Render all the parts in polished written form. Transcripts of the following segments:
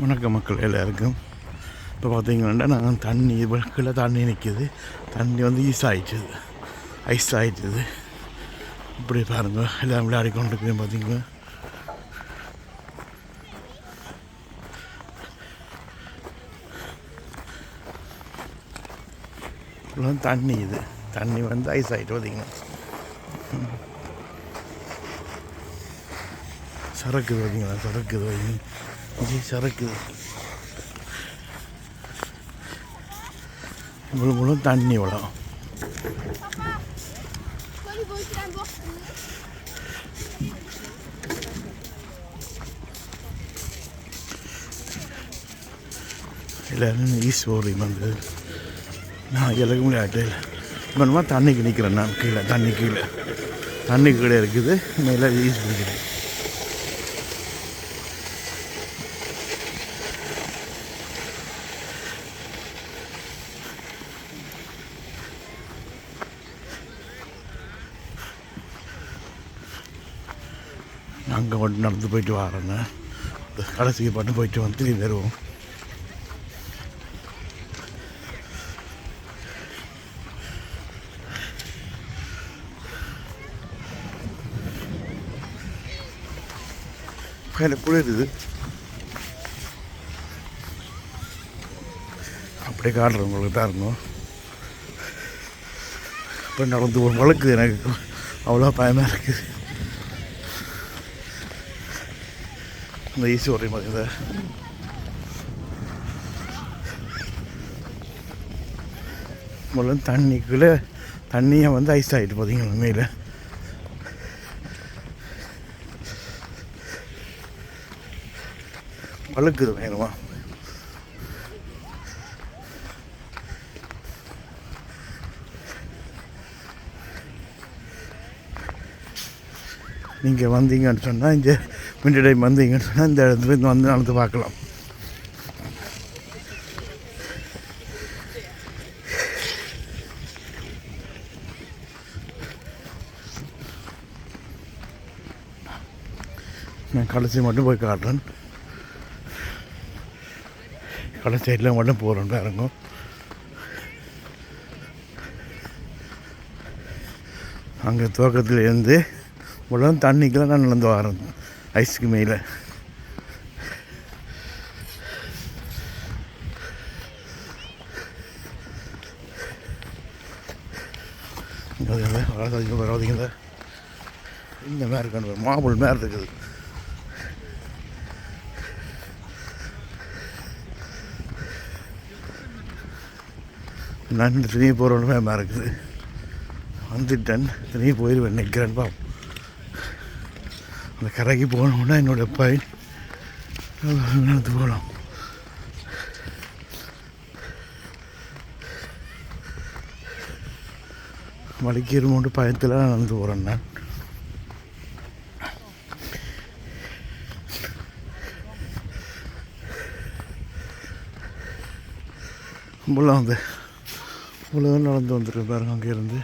வணக்க மக்கள் எல்லாருக்கும். இப்போ பார்த்தீங்கன்னா நாங்கள் தண்ணி கீழே தண்ணி நிற்கிது. தண்ணி வந்து ஐஸ் ஆகிடுது. இப்படி பாருங்க, எல்லாம் விளையாடி கொண்டு இருக்கேன். பார்த்தீங்க தண்ணி தண்ணி வந்து ஐஸ் ஆகிட்டு பார்த்தீங்கன்னா சரக்குது. பார்த்தீங்களா சரக்குது, சரக்குது. இவ்வளோ தண்ணி இவ்வளோ. எல்லோரும் ஈஸ்வரி வந்து நான் எல்லாருக்கும் விளையாட்டு இப்போ தண்ணிக்கு நிற்கிறேன். நான் கீழே தண்ணி கீழே இருக்குது. மேலே ஈஸ் பிடிக்கிறேன். அங்கே மட்டும் நடந்து போயிட்டு வரேங்க. கடைசிக்கு மட்டும் போயிட்டு வந்து திரும்பி வருவோம். எனக்கு குளிருது. அப்படியே காட்டுறவங்களுக்கு தான் இருக்கும். இப்போ நடந்து ஒரு வழக்குது. எனக்கு அவ்வளோ பயமாக இருக்குது. இந்த ஈஸ்வரி மாதிரி முதல்ல தண்ணிக்குள்ளே தண்ணியை வந்து ஐஸ் ஆகிட்டு பார்த்தீங்களா மேலே. வழுக்குது வேணுமா. நீங்கள் வந்தீங்கன்னு சொன்னால் இந்த விண்டர் டைம் வந்தீங்கன்னு சொன்னால் இந்த இடத்துல வந்து நடந்து பார்க்கலாம். நான் கடைசி மட்டும் போய் காட்டுறேன். கடைசி சைடில் மட்டும் போகிறோம் பாருங்க. அங்கே துவக்கத்துலேருந்து இவ்வளோ தண்ணிக்கெல்லாம் நான் நடந்து வரேன். ஐஸுக்கு மேலே வராதிங்க. இந்த மாதிரி இருக்கான மாம்பழம் மேலே இருக்குது. நான் திரும்பி போகிறோன்னு மேலே இருக்குது. வந்துட்டேன், திரும்பி போயிடுவேன் நிற்கிறேன். பாப்போம். அந்த கரைக்கு போகணும்னா என்னோடய பையன் நடந்து போகலாம். வலிக்கிறோண்டு பயத்தில் நடந்து போகிறேன். நான் இவ்வளோ நடந்து வந்துருக்கேன் பாருங்க. அங்கேருந்து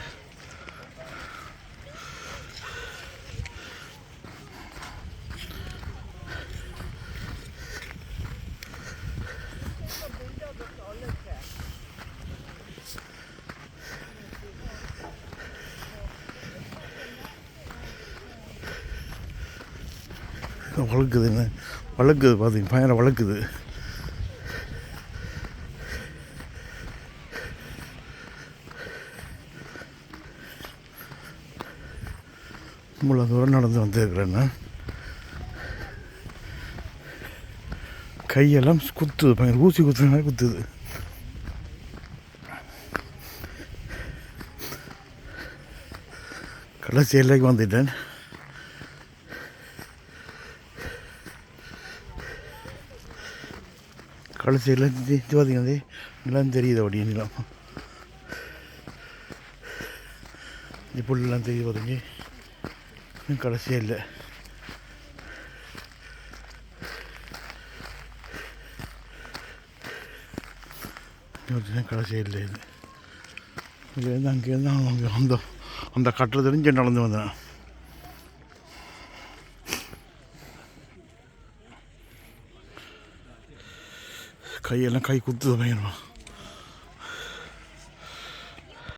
வழுக்குது பார்த்தீங்க, பயங்கர வழுக்குது. இவ்வளோ தூரம் நடந்து வந்துருக்குறேன்னா கையெல்லாம் குத்துது. பயங்கர ஊசி குத்துற மாதிரி குத்துது. கடைசி எல்லைக்கு வந்துட்டேன். கடைசியில் பார்த்தீங்கன்னா எல்லாம் தெரியுது. அப்படி நிலம் இப்படிலாம் தெரியுது. பார்த்தீங்க கடைசியாக இல்லை. கடைசியாக இல்லை. இதுலேருந்து அங்கேருந்து அங்கே அந்த கட்டுறதுலேருந்து நடந்து வந்தேன். கையெல்லாம் கை குத்துது பயங்கரமாக.